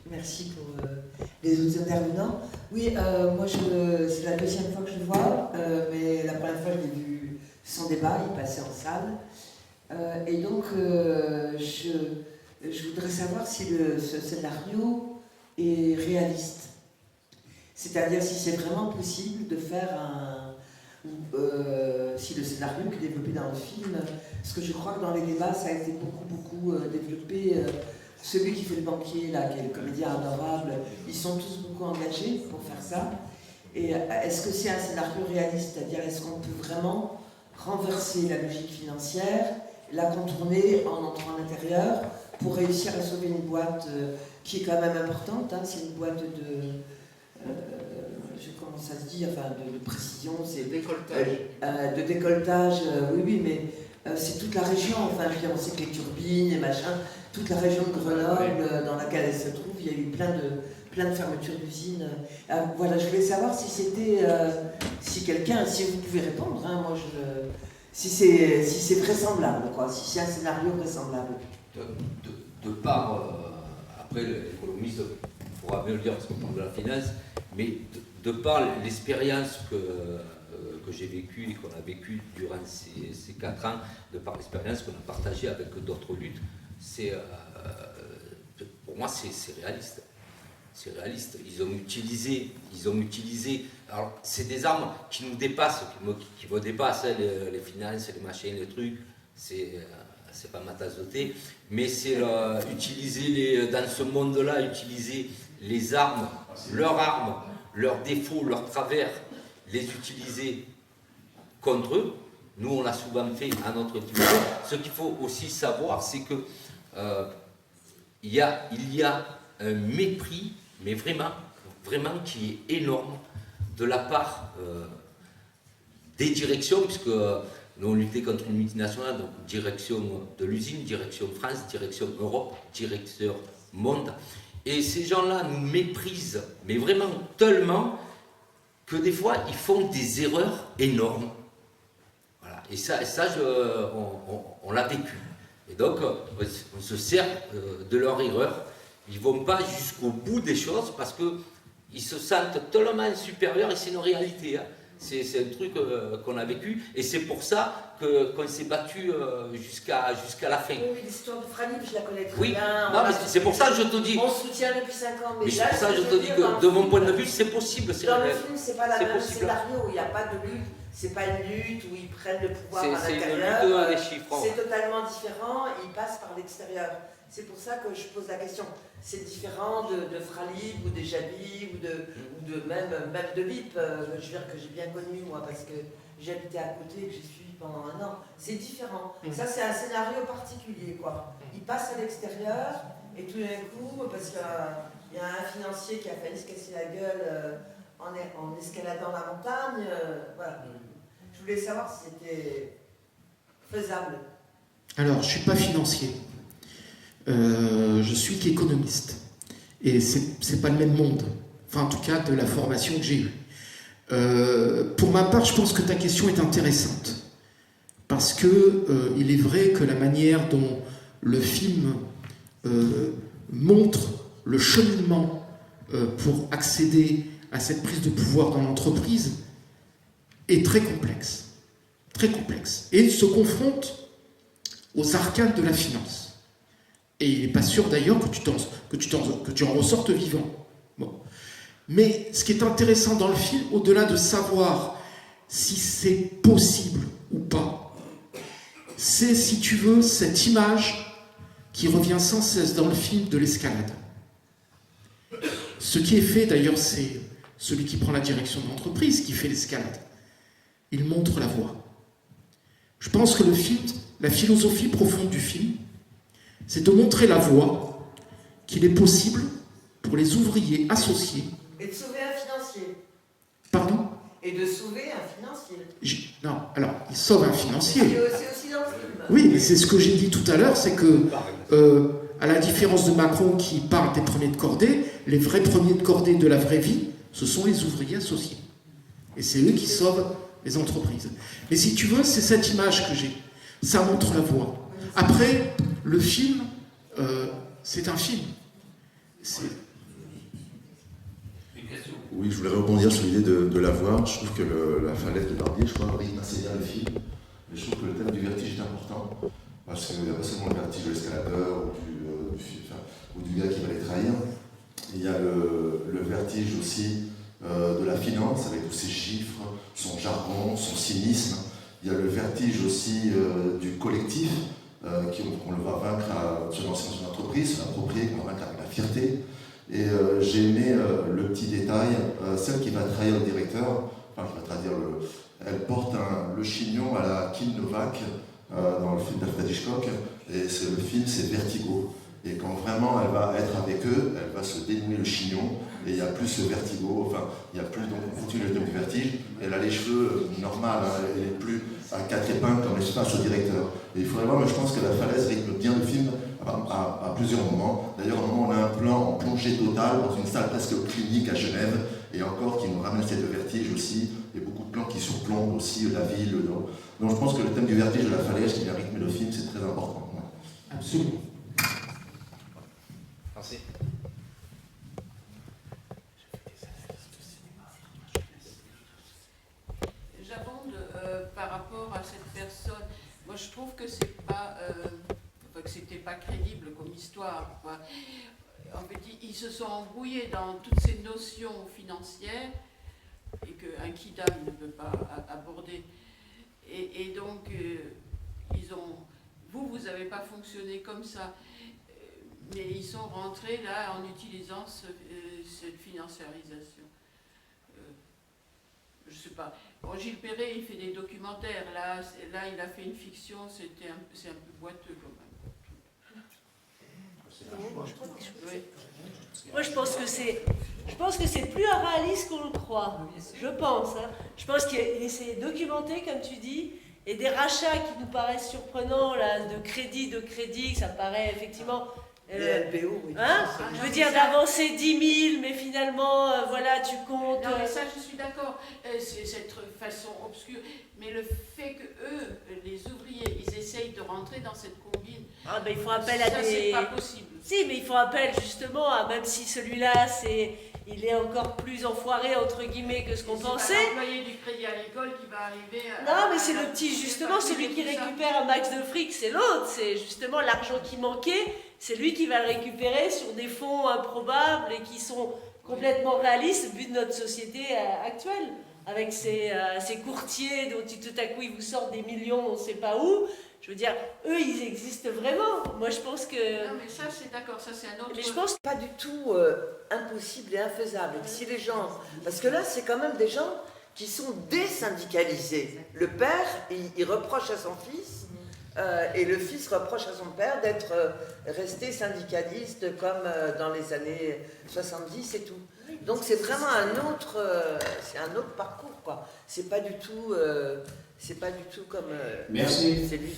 Merci pour les autres intervenants. Oui, moi, c'est la deuxième fois que je le vois, mais la première fois, je l'ai vu sans débat, il passait en salle. Et donc, je voudrais savoir si ce scénario est réaliste. C'est-à-dire si c'est vraiment possible de faire si le scénario qui est développé dans le film, parce que je crois que dans les débats, ça a été beaucoup développé. Celui qui fait le banquier, là, qui est le comédien adorable, ils sont tous beaucoup engagés pour faire ça. Et est-ce que c'est un scénario réaliste? C'est-à-dire, est-ce qu'on peut vraiment renverser la logique financière, la contourner en entrant à l'intérieur pour réussir à sauver une boîte qui est quand même importante, hein, c'est une boîte comment ça se dit, enfin de précision, c'est décolletage. De décolletage, oui, mais c'est toute la région, enfin on sait que les turbines et machin, toute la région de Grenoble dans laquelle elle se trouve, il y a eu plein de fermetures d'usines. Voilà, je voulais savoir si c'était, si vous pouvez répondre, hein, moi si c'est vraisemblable, quoi, si c'est un scénario vraisemblable. De part, après l'économiste pourra mieux le dire parce qu'on parle de la finance, mais de par l'expérience que j'ai vécue et qu'on a vécue durant ces 4 ans, de par l'expérience qu'on a partagée avec d'autres luttes, pour moi c'est réaliste. C'est réaliste. Ils ont utilisé. Alors c'est des armes qui nous dépassent, qui me dépassent, hein, les finances, les machines, les trucs. C'est pas ma tasse de thé, mais c'est utiliser dans ce monde-là, utiliser les armes, leurs défauts, leurs travers, les utiliser contre eux. Nous, on l'a souvent fait à notre niveau. Ce qu'il faut aussi savoir, c'est que il y a un mépris, mais vraiment qui est énorme de la part des directions, puisque nous, on luttait contre une multinationale, donc direction de l'usine, direction France, direction Europe, direction monde. Et ces gens-là nous méprisent, mais vraiment tellement, que des fois, ils font des erreurs énormes. Voilà. Et ça on l'a vécu. Et donc, on se sert de leur erreur. Ils ne vont pas jusqu'au bout des choses parce qu'ils se sentent tellement supérieurs et c'est une réalité. Hein. C'est un truc qu'on a vécu et c'est pour ça qu'on s'est battu jusqu'à la fin. Oui, l'histoire de Franib, je la connais très oui. bien. Non, mais c'est pour ça que je te dis. On soutient depuis 5 ans. Mais c'est pour ça que je te dis que de mon point de vue, c'est possible. Dans le film, c'est pas le même possible. scénario, il n'y a pas de lutte. C'est pas une lutte où ils prennent le pouvoir à C'est l'intérieur. une lutte des chiffres. C'est totalement différent, ils passent par l'extérieur. C'est pour ça que je pose la question. C'est différent de Fralib ou des Jabi ou de même de BIP, je veux dire que j'ai bien connu moi parce que j'habitais à côté et que j'ai suivi pendant 1 an. C'est différent. Ça c'est un scénario particulier quoi. Ils passent à l'extérieur et tout d'un coup, parce qu'il y a un financier qui a failli se casser la gueule en escaladant la montagne, voilà. Je voulais savoir si c'était faisable. Alors, je ne suis pas financier. Je suis qu'économiste. Et c'est pas le même monde. enfin en tout cas de la formation que j'ai eue. Pour ma part, je pense que ta question est intéressante, parce que il est vrai que la manière dont le film montre le cheminement pour accéder à cette prise de pouvoir dans l'entreprise est très complexe, et se confronte aux arcanes de la finance. Et il n'est pas sûr d'ailleurs que tu en ressortes vivant. Bon. Mais ce qui est intéressant dans le film, au-delà de savoir si c'est possible ou pas, c'est, si tu veux, cette image qui revient sans cesse dans le film de l'escalade. Ce qui est fait, d'ailleurs, c'est celui qui prend la direction de l'entreprise qui fait l'escalade. Il montre la voie. Je pense que le film, la philosophie profonde du film, c'est de montrer la voie qu'il est possible pour les ouvriers associés. Et de sauver un financier. Pardon ? Et de sauver un financier. Non, alors, il sauve un financier. C'est aussi dans le film. Oui, mais c'est ce que j'ai dit tout à l'heure, c'est que, à la différence de Macron qui parle des premiers de cordée, les vrais premiers de cordée de la vraie vie, ce sont les ouvriers associés. Et c'est eux qui sauvent les entreprises. Mais si tu veux, c'est cette image que j'ai. Ça montre la voie. Après, le film, c'est un film. Oui, je voulais rebondir sur l'idée de la voix. Je trouve que la falaise de Barbier, je crois, rythme assez bien le film. Mais je trouve que le thème du vertige est important. Parce qu'il n'y a pas seulement le vertige de l'escaladeur ou du gars qui va les trahir. Il y a le vertige aussi de la finance, avec tous ses chiffres, son jargon, son cynisme. Il y a le vertige aussi du collectif, qu'on le va vaincre à se lancer dans une entreprise, se l'approprier, qu'on va vaincre avec la fierté. Et j'ai aimé le petit détail, celle qui va trahir le directeur, enfin qui va trahir elle porte le chignon à la Kim Novak dans le film d'Alfred Hitchcock, et le film c'est Vertigo. Et quand vraiment elle va être avec eux, elle va se dénouer le chignon, et il n'y a plus ce vertigo, enfin il n'y a plus donc on continue le thème du vertige, elle a les cheveux normaux, elle n'est plus à 4 épingles comme l'espace au directeur. Et il faudrait voir, mais je pense que la falaise rythme bien le film à plusieurs moments. D'ailleurs, à un moment, on a un plan en plongée totale dans une salle presque clinique à Genève, et encore qui nous ramène cette vertige aussi. Il y a beaucoup de plans qui surplombent aussi la ville. Donc je pense que le thème du vertige de la falaise qui vient rythmer le film, c'est très important. Absolument. Merci. J'abonde par rapport à cette personne. Moi, je trouve que c'est pas, que c'était pas crédible comme histoire, quoi. En fait, ils se sont embrouillés dans toutes ces notions financières et qu'un kidam ne peut pas aborder. Et donc, vous n'avez pas fonctionné comme ça. Mais ils sont rentrés là en utilisant cette financiarisation. Je ne sais pas. Bon, Gilles Perret, il fait des documentaires. Là il a fait une fiction, c'est un peu boiteux quand même. Oui. Moi, je pense que c'est plus réaliste qu'on le croit. Je pense. Hein. Je pense qu'il s'est documenté, comme tu dis, et des rachats qui nous paraissent surprenants, là, de crédit, ça paraît effectivement. LBO, oui. Hein, je veux dire d'avancer 10 000, mais finalement, voilà, tu comptes. Non, mais ça, je suis d'accord. C'est cette façon obscure. Mais le fait que eux, les ouvriers, ils essayent de rentrer dans cette combine. Ah, ben, il faut appel à ça, des. C'est pas possible. Si, mais il faut appel justement à, même si celui-là, il est encore plus enfoiré, entre guillemets, que ce qu'on pensait. C'est l'employé du crédit agricole qui va arriver. Non, mais c'est le petit, justement, celui qui récupère un max de fric, c'est l'autre. C'est justement l'argent qui manquait, c'est lui qui va le récupérer sur des fonds improbables et qui sont complètement réalistes vu de notre société actuelle. Avec ces courtiers dont tout à coup ils vous sortent des millions, on ne sait pas où. Je veux dire, eux, ils existent vraiment. Moi, je pense que... Non, mais ça, c'est d'accord, ça, c'est un autre... Mais je pense pas du tout impossible et infaisable. Si les gens... Parce que là, c'est quand même des gens qui sont désyndicalisés. Le père, il reproche à son fils, et le fils reproche à son père d'être resté syndicaliste comme dans les années 70 et tout. Donc c'est vraiment un autre parcours, quoi. C'est pas du tout comme Merci. ces luttes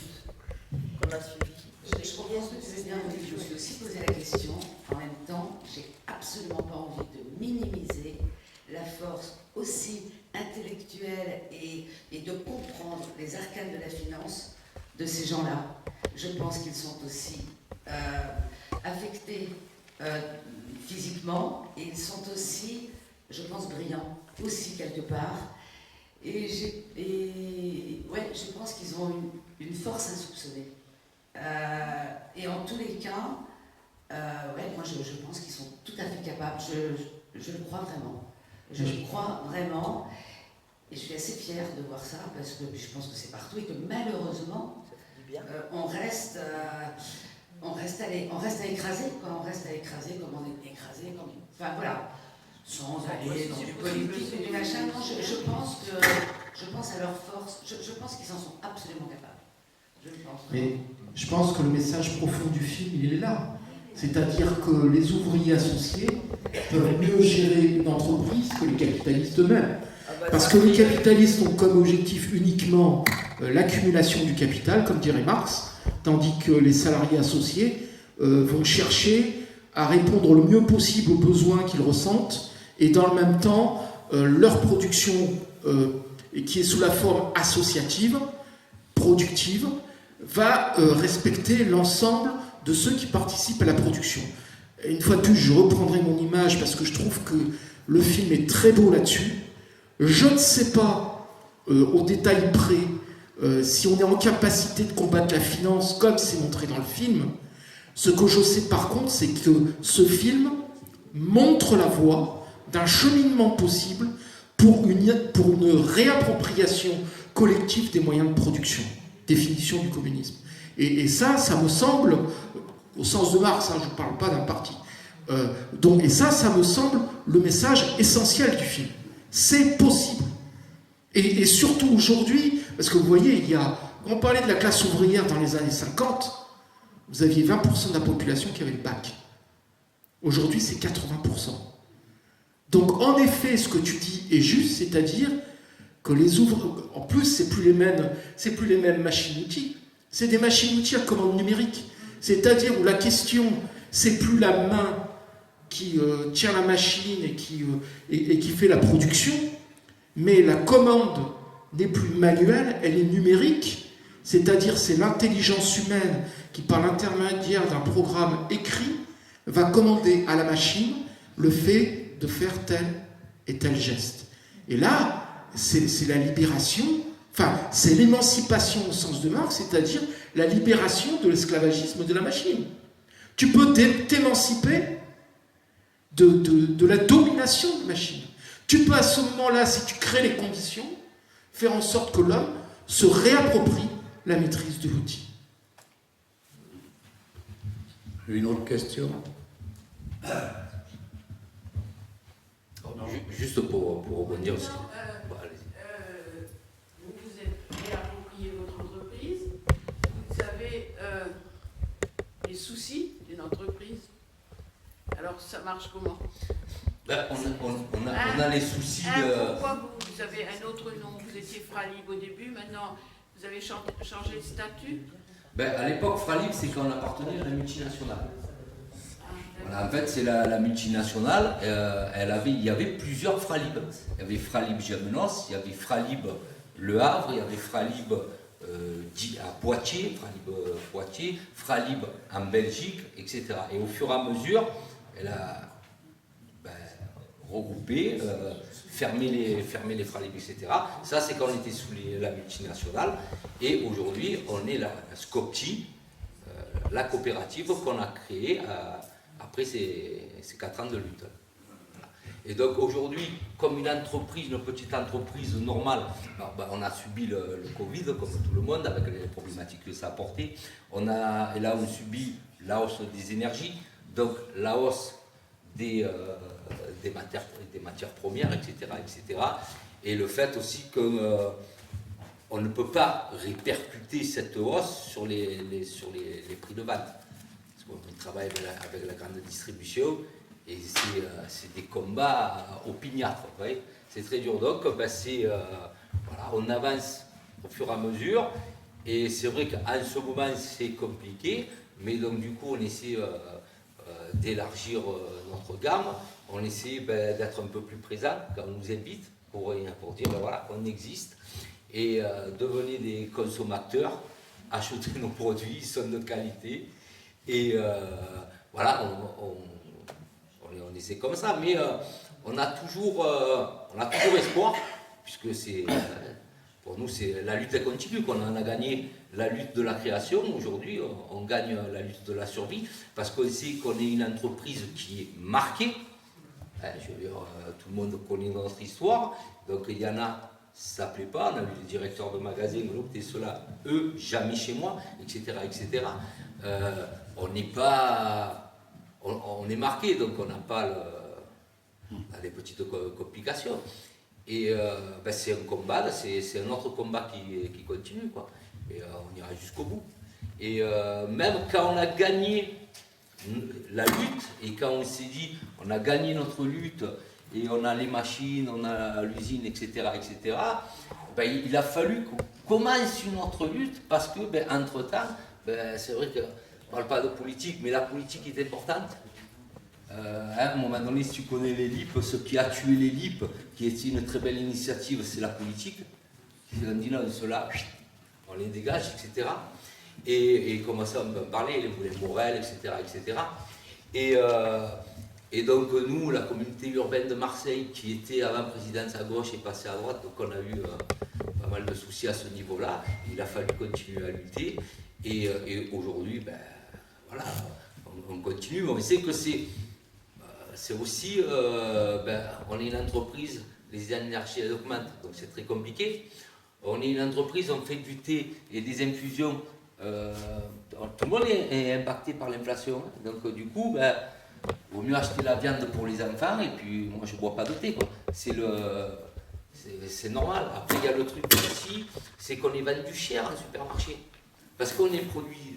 qu'on a suivies. Je comprends ce que tu veux dire, mais je me suis aussi posé la question. En même temps, j'ai absolument pas envie de minimiser physiquement, et ils sont aussi, je pense, brillants, aussi quelque part. Et ouais, je pense qu'ils ont une force insoupçonnée. Et en tous les cas, ouais, moi je pense qu'ils sont tout à fait capables. Je le crois vraiment. Je le crois vraiment. Et je suis assez fière de voir ça, parce que je pense que c'est partout et que malheureusement, on reste à écraser, quoi. On reste à écraser comme on est écrasé, comme... Enfin voilà, sans aller dans du politique ou du machin. Non, je pense à leur force, je pense qu'ils en sont absolument capables. Je le pense. Mais je pense que le message profond du film, il est là. C'est-à-dire que les ouvriers associés peuvent mieux gérer une entreprise que les capitalistes eux-mêmes. Parce que les capitalistes ont comme objectif uniquement l'accumulation du capital, comme dirait Marx, tandis que les salariés associés vont chercher à répondre le mieux possible aux besoins qu'ils ressentent, et dans le même temps, leur production, qui est sous la forme associative, productive, va respecter l'ensemble de ceux qui participent à la production. Et une fois de plus, je reprendrai mon image parce que je trouve que le film est très beau là-dessus. Je ne sais pas, au détail près, si on est en capacité de combattre la finance comme c'est montré dans le film. Ce que je sais par contre, c'est que ce film montre la voie d'un cheminement possible pour une réappropriation collective des moyens de production, définition du communisme. Et ça me semble, au sens de Marx, hein, je ne parle pas d'un parti, et ça me semble le message essentiel du film. C'est possible. Et surtout aujourd'hui, parce que vous voyez, on parlait de la classe ouvrière dans les années 50, vous aviez 20% de la population qui avait le bac. Aujourd'hui, c'est 80%. Donc, en effet, ce que tu dis est juste, c'est-à-dire que les ouvriers, en plus, c'est plus les mêmes machines-outils, c'est des machines-outils à commande numérique. C'est-à-dire où la question, c'est plus la main qui tient la machine et qui fait la production, mais la commande n'est plus manuelle, elle est numérique, c'est-à-dire c'est l'intelligence humaine qui, par l'intermédiaire d'un programme écrit, va commander à la machine le fait de faire tel et tel geste. Et là, c'est la libération, enfin, c'est l'émancipation au sens de Marx, c'est-à-dire la libération de l'esclavagisme de la machine. Tu peux t'émanciper de la domination de la machine. Tu peux à ce moment-là, si tu crées les conditions, faire en sorte que l'homme se réapproprie la maîtrise de l'outil. Une autre question? Juste pour rebondir aussi. Vous vous êtes réapproprié votre entreprise, vous avez les soucis d'une entreprise. Alors ça marche comment? On a les soucis de... Pourquoi vous avez un autre nom? Vous étiez Fralib au début, maintenant vous avez changé de statut? À l'époque, Fralib, c'est qu'on appartenait à la multinationale. Voilà, en fait, c'est la multinationale, il y avait plusieurs Fralib. Il y avait Fralib Gémenos, il y avait Fralib Le Havre, il y avait Fralib à Poitiers, Fralib en Belgique, etc. Et au fur et à mesure, elle a regroupé, fermé les Fralib, etc. Ça, c'est quand on était sous la multinationale. Et aujourd'hui, on est la Scopti, la coopérative qu'on a créée après ces 4 ans de lutte. Voilà. Et donc aujourd'hui, comme une petite entreprise normale, on a subi le Covid, comme tout le monde, avec les problématiques que ça a apporté. Et là, on subit la hausse des énergies, donc la hausse des matières premières, etc., etc. Et le fait aussi qu'on ne peut pas répercuter cette hausse sur les prix de vente. On travaille avec la grande distribution et c'est des combats opiniâtres. Vous voyez, c'est très dur. Donc, on avance au fur et à mesure. Et c'est vrai qu'en ce moment, c'est compliqué. Mais donc, du coup, on essaie d'élargir notre gamme. On essaie d'être un peu plus présent quand on nous invite pour dire voilà, on existe. Et devenez des consommateurs, achetez nos produits, ils sont de qualité. Et voilà, on essaie comme ça, mais on a toujours espoir, puisque pour nous, la lutte est continue. On a gagné la lutte de la création. Aujourd'hui, on gagne la lutte de la survie, parce qu'on sait qu'on est une entreprise qui est marquée. Je veux dire, tout le monde connaît notre histoire, donc il y en a, ça ne plaît pas. On a vu les directeurs de magasins, et ceux-là, eux, jamais chez moi, etc. etc. On n'est pas... On est marqué, donc on n'a pas les petites complications. Et c'est un combat, c'est un autre combat qui continue, quoi. Et on ira jusqu'au bout. Et même quand on a gagné la lutte, et quand on s'est dit, on a gagné notre lutte, et on a les machines, on a l'usine, etc., etc., il a fallu qu'on commence une autre lutte, parce que, entre-temps, c'est vrai qu'on ne parle pas de politique, mais la politique est importante. À un moment donné, si tu connais les LIP, ce qui a tué les LIP, qui était une très belle initiative, c'est la politique. On dit non, ceux-là, on les dégage, etc. Et comment ça, on peut en parler, les moulins Morel, etc. etc. Et donc nous, la communauté urbaine de Marseille, qui était avant présidence à gauche et passée à droite, donc on a eu pas mal de soucis à ce niveau-là. Il a fallu continuer à lutter. Et aujourd'hui, voilà, on continue. On sait que c'est aussi, on est une entreprise, les énergies augmentent, donc c'est très compliqué. On est une entreprise, on fait du thé et des infusions. Tout le monde est impacté par l'inflation. Donc du coup, vaut mieux acheter la viande pour les enfants, et puis moi je ne bois pas de thé, quoi. C'est normal. Après, il y a le truc aussi, c'est qu'on est vendu cher en supermarché. Parce qu'on est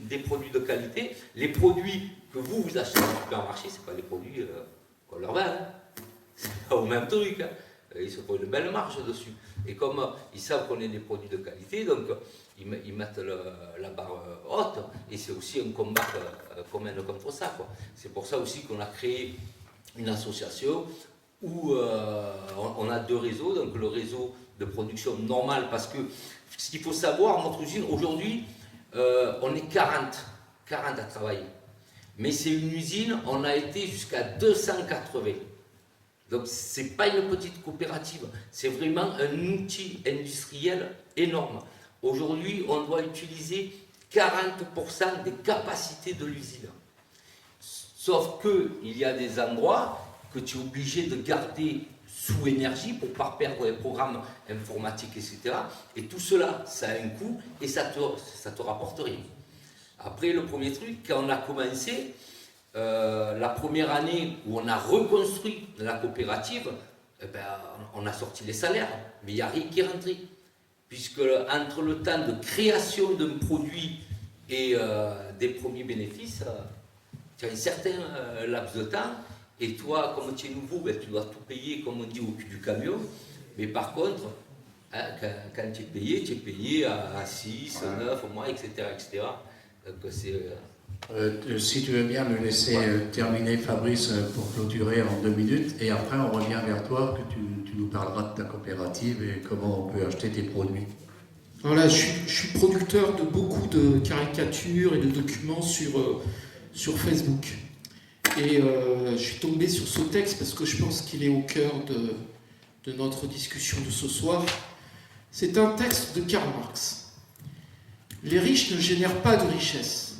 des produits de qualité. Les produits que vous achetez en supermarché, ce n'est pas les produits qu'on leur vend. C'est pas au même truc. Ils se font une belle marge dessus. Et comme ils savent qu'on est des produits de qualité, donc ils mettent la barre haute. Et c'est aussi un combat qu'on mène contre ça, quoi. C'est pour ça aussi qu'on a créé une association où on a deux réseaux. Donc le réseau de production normale, parce que ce qu'il faut savoir, notre usine, aujourd'hui, on est 40 à travailler. Mais c'est une usine, on a été jusqu'à 280. Donc ce n'est pas une petite coopérative, c'est vraiment un outil industriel énorme. Aujourd'hui, on doit utiliser 40% des capacités de l'usine. Sauf qu'il y a des endroits que tu es obligé de garder sous énergie pour ne pas perdre les programmes informatiques, etc. Et tout cela, ça a un coût et ça te rapporte rien. Après, le premier truc, quand on a commencé, la première année où on a reconstruit la coopérative, on a sorti les salaires, mais il n'y a rien qui est rentré. Puisque entre le temps de création d'un produit et des premiers bénéfices, tu as un certain laps de temps. Et toi, comme tu es nouveau, tu dois tout payer, comme on dit, au cul du camion. Mais par contre, quand tu es payé à 6, 9 mois, etc. etc. Donc c'est... si tu veux bien me laisser terminer, Fabrice, pour clôturer en 2 minutes, et après on revient vers toi, que tu nous parleras de ta coopérative et comment on peut acheter tes produits. Alors là, je suis producteur de beaucoup de caricatures et de documents sur Facebook. Et je suis tombé sur ce texte parce que je pense qu'il est au cœur de notre discussion de ce soir. C'est un texte de Karl Marx. Les riches ne génèrent pas de richesse.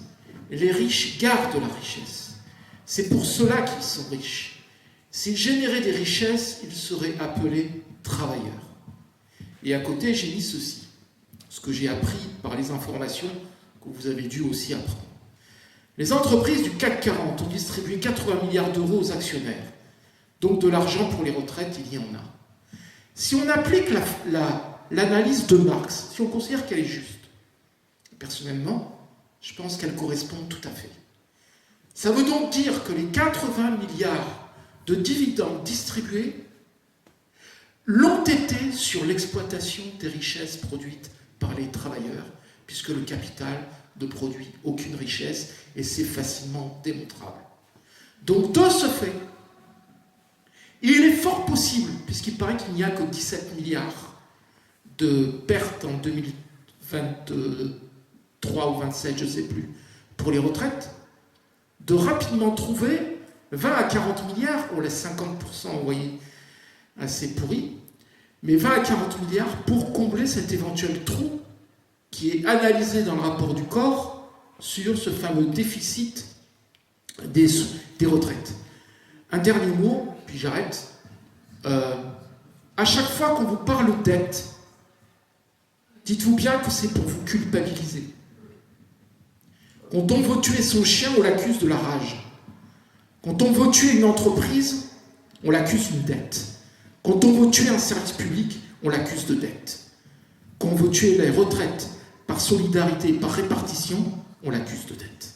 Les riches gardent la richesse. C'est pour cela qu'ils sont riches. S'ils généraient des richesses, ils seraient appelés travailleurs. Et à côté, j'ai mis ceci, ce que j'ai appris par les informations que vous avez dû aussi apprendre. Les entreprises du CAC 40 ont distribué 80 milliards d'euros aux actionnaires. Donc de l'argent pour les retraites, il y en a. Si on applique l'analyse de Marx, si on considère qu'elle est juste, personnellement, je pense qu'elle correspond tout à fait. Ça veut donc dire que les 80 milliards de dividendes distribués l'ont été sur l'exploitation des richesses produites par les travailleurs, puisque le capital ne produit aucune richesse, et c'est facilement démontrable. Donc, de ce fait, il est fort possible, puisqu'il paraît qu'il n'y a que 17 milliards de pertes en 2023 ou 27, je ne sais plus, pour les retraites, de rapidement trouver 20 à 40 milliards, on laisse 50%, vous voyez, assez pourri, mais 20 à 40 milliards pour combler cet éventuel trou qui est analysé dans le rapport du corps sur ce fameux déficit des retraites. Un dernier mot, puis j'arrête. À chaque fois qu'on vous parle dette, dites-vous bien que c'est pour vous culpabiliser. Quand on veut tuer son chien, on l'accuse de la rage. Quand on veut tuer une entreprise, on l'accuse d'une dette. Quand on veut tuer un service public, on l'accuse de dette. Quand on veut tuer les retraites par solidarité, par répartition, on l'accuse de dette.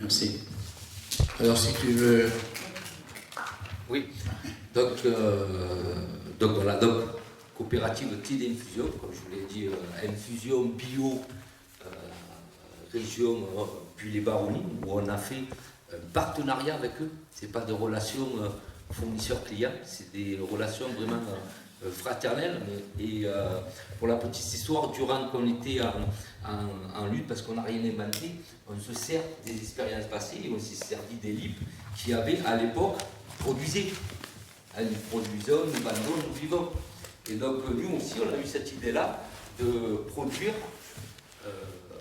Merci. Alors, si tu veux... Oui, donc voilà, donc coopérative Clé d'Infusion, comme je vous l'ai dit, infusion bio, région Buis-les-Baronnies, où on a fait un partenariat avec eux. Ce n'est pas des relations fournisseurs-clients, c'est des relations vraiment fraternelles. Et pour la petite histoire, durant qu'on était en lutte, parce qu'on n'a rien inventé, on se sert des expériences passées et on s'est servi des LIP qui avaient à l'époque produisé. Nous produisons, nous vendons, nous vivons. Et donc nous aussi, on a eu cette idée-là de produire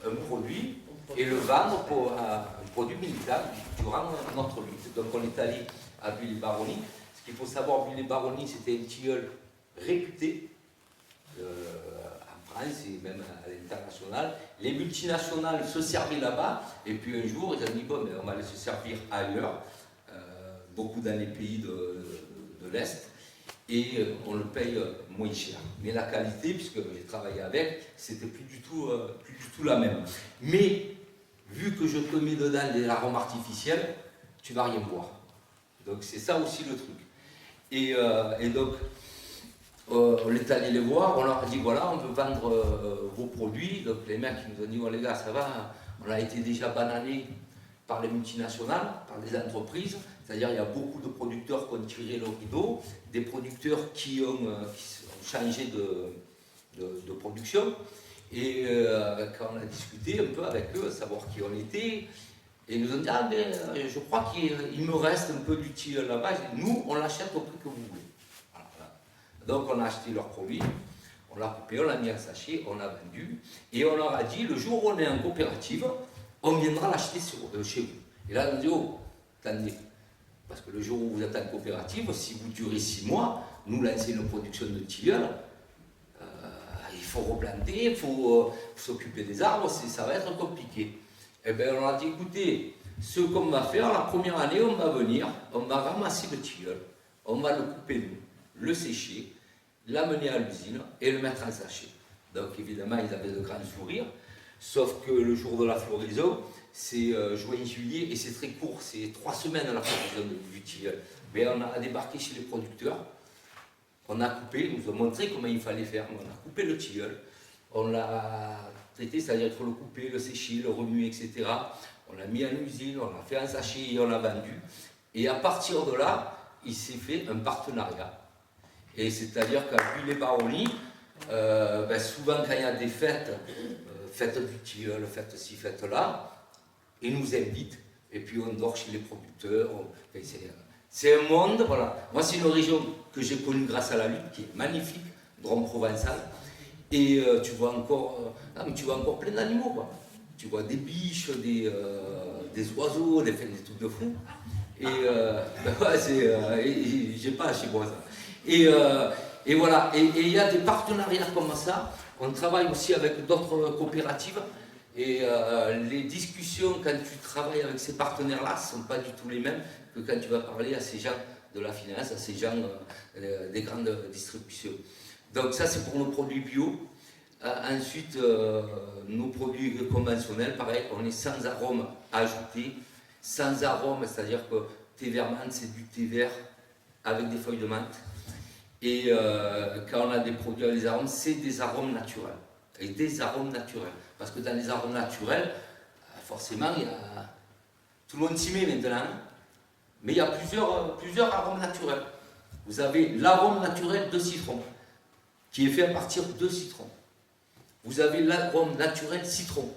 un produit et le vendre pour un produit médical durant notre lutte. Donc on est allé à Buis-les-Baronnies. Ce qu'il faut savoir, Buis-les-Baronnies, c'était un tilleul réputé en France et même à l'international. Les multinationales se servaient là-bas et puis un jour, ils ont dit, bon, mais on va aller se servir ailleurs, beaucoup dans les pays de l'Est, et on le paye moins cher. Mais la qualité, puisque j'ai travaillé avec, c'était plus du tout la même. Mais vu que je te mets dedans des arômes artificiels, tu vas rien boire. Donc c'est ça aussi le truc. Et donc on est allé les voir, on leur a dit voilà, on veut vendre vos produits. Donc les mecs ils nous ont dit oh les gars ça va, on a été déjà bananés par les multinationales, par les entreprises. C'est-à-dire il y a beaucoup de producteurs qui ont tiré le rideau, des producteurs qui ont changé de production. Et quand on a discuté un peu avec eux, savoir qui on était, et ils nous ont dit ah mais je crois qu'il me reste un peu d'utile là-bas. Nous on l'achète au prix que vous voulez. Voilà. Donc on a acheté leurs produits, on l'a coupé, on l'a mis en sachet, on l'a vendu, et on leur a dit le jour où on est en coopérative, on viendra l'acheter chez vous. Et là on dit oh attendez. Parce que le jour où vous êtes en coopérative, si vous durez 6 mois, nous lancer une production de tilleul, il faut replanter, il faut s'occuper des arbres, ça va être compliqué. Et bien on a dit, écoutez, ce qu'on va faire, la première année, on va venir, on va ramasser le tilleul, on va le couper nous, le sécher, l'amener à l'usine et le mettre en sachet. Donc évidemment, ils avaient de grands sourires, sauf que le jour de la floraison, c'est juin-juillet et c'est très court, c'est 3 semaines à la floraison du tilleul. Mais on a débarqué chez les producteurs, on a coupé, ils nous ont montré comment il fallait faire. On a coupé le tilleul, on l'a traité, c'est-à-dire qu'il faut le couper, le sécher, le remuer, etc. On l'a mis en usine, on l'a fait en sachet et on l'a vendu. Et à partir de là, il s'est fait un partenariat. Et c'est-à-dire qu'à Buis-les-Baronnies, souvent quand il y a des fêtes, fête du tilleul, fête ci, fête là, ils nous invitent, et puis on dort chez les producteurs. C'est un monde, voilà. Moi, c'est une région que j'ai connue grâce à la lutte, qui est magnifique, Drôme provençal. Et tu vois encore plein d'animaux, quoi. Tu vois des biches, des oiseaux, des trucs de fou. Et j'ai pas chez moi ça. Et voilà. Et il y a des partenariats comme ça. On travaille aussi avec d'autres coopératives. Et les discussions, quand tu travailles avec ces partenaires-là, ne sont pas du tout les mêmes que quand tu vas parler à ces gens de la finance, à ces gens des grandes distributions. Donc ça, c'est pour nos produits bio. Ensuite, nos produits conventionnels, pareil, on est sans arôme ajouté. Sans arôme, c'est-à-dire que thé vert menthe, c'est du thé vert avec des feuilles de menthe. Et quand on a des produits avec des arômes, c'est des arômes naturels. Et des arômes naturels. Parce que dans les arômes naturels, forcément, tout le monde s'y met maintenant. Mais il y a plusieurs arômes naturels. Vous avez l'arôme naturel de citron, qui est fait à partir de citron. Vous avez l'arôme naturel citron.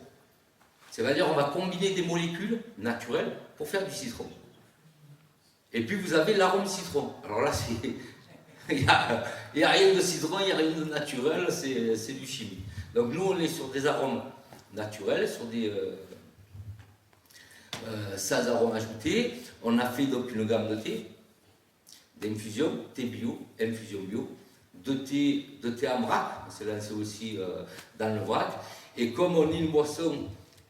C'est-à-dire on va combiner des molécules naturelles pour faire du citron. Et puis vous avez l'arôme citron. Alors là, il n'y a rien de citron, il n'y a rien de naturel, c'est du chimique. Donc nous, on est sur des arômes naturels, sur des sans arômes ajoutés. On a fait donc une gamme de thé, d'infusion, thé bio, infusion bio, de thé en vrac, on s'est lancé aussi dans le vrac. Et comme on est une boisson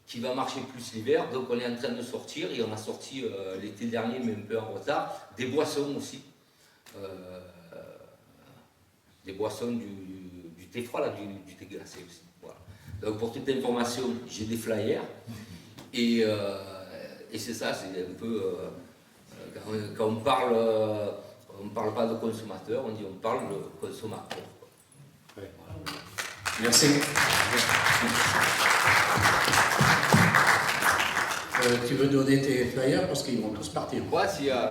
qui va marcher plus l'hiver, donc on est en train de sortir, et on a sorti l'été dernier, mais un peu en retard, des boissons aussi. Des boissons du thé froid, là, du thé glacé aussi. Voilà. Donc pour toute information, j'ai des flyers, et c'est ça, c'est un peu... quand on parle pas de consommateur, on parle de consommateur. Ouais. Merci. Tu veux donner tes flyers parce qu'ils vont tous partir. Moi, s'il y a...